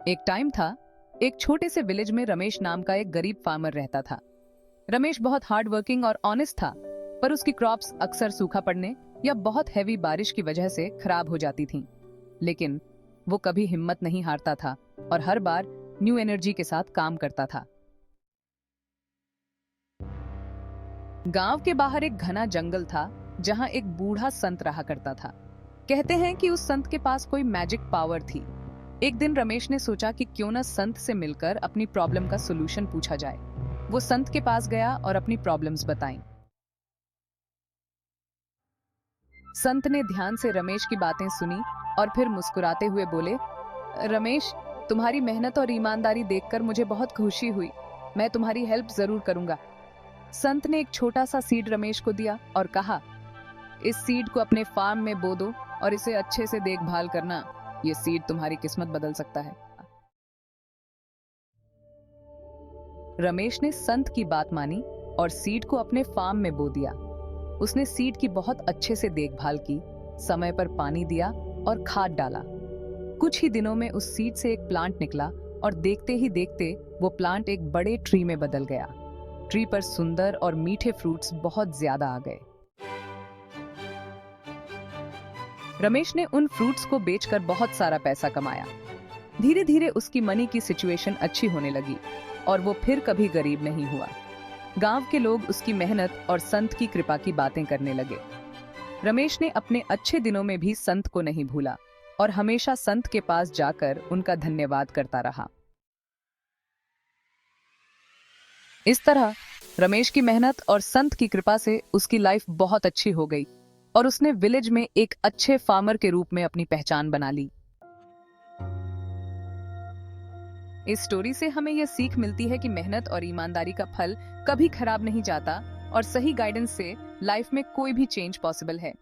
एक टाइम था, एक छोटे से विलेज में रमेश नाम का एक गरीब फार्मर रहता था। रमेश बहुत हार्ड वर्किंग और ऑनेस्ट था, पर उसकी क्रॉप्स अक्सर सूखा पड़ने या बहुत हैवी बारिश की वजह से खराब हो जाती थीं। लेकिन वो कभी हिम्मत नहीं हारता था और हर बार न्यू एनर्जी के साथ काम करता था। गांव के बाहर एक घना जंगल था, जहां एक बूढ़ा संत रहा करता था। कहते हैं कि उस संत के पास कोई मैजिक पावर थी। एक दिन रमेश ने सोचा कि क्यों न संत से मिलकर अपनी प्रॉब्लम का सॉल्यूशन पूछा जाए। वो संत के पास गया और अपनी प्रॉब्लम्स बताई। संत ने ध्यान से रमेश की बातें सुनी और फिर मुस्कुराते हुए बोले, रमेश, तुम्हारी मेहनत और ईमानदारी देखकर मुझे बहुत खुशी हुई। मैं तुम्हारी हेल्प जरूर करूंगा। संत ने एक छोटा सा सीड रमेश को दिया और कहा, इस सीड को अपने फार्म में बो दो और इसे अच्छे से देखभाल करना। ये सीड तुम्हारी किस्मत बदल सकता है। रमेश ने संत की बात मानी और सीड को अपने फार्म में बो दिया। उसने सीड की बहुत अच्छे से देखभाल की, समय पर पानी दिया और खाद डाला। कुछ ही दिनों में उस सीड से एक प्लांट निकला और देखते ही देखते वो प्लांट एक बड़े ट्री में बदल गया। ट्री पर सुंदर और मीठे फ्रूट्स बहुत ज्यादा आ गए। रमेश ने उन फ्रूट्स को बेचकर बहुत सारा पैसा कमाया। धीरे धीरे उसकी मनी की सिचुएशन अच्छी होने लगी और वो फिर कभी गरीब नहीं हुआ। गांव के लोग उसकी मेहनत और संत की कृपा की बातें करने लगे। रमेश ने अपने अच्छे दिनों में भी संत को नहीं भूला और हमेशा संत के पास जाकर उनका धन्यवाद करता रहा। इस तरह रमेश की मेहनत और संत की कृपा से उसकी लाइफ बहुत अच्छी हो गई और उसने विलेज में एक अच्छे फार्मर के रूप में अपनी पहचान बना ली। इस स्टोरी से हमें यह सीख मिलती है कि मेहनत और ईमानदारी का फल कभी खराब नहीं जाता और सही गाइडेंस से लाइफ में कोई भी चेंज पॉसिबल है।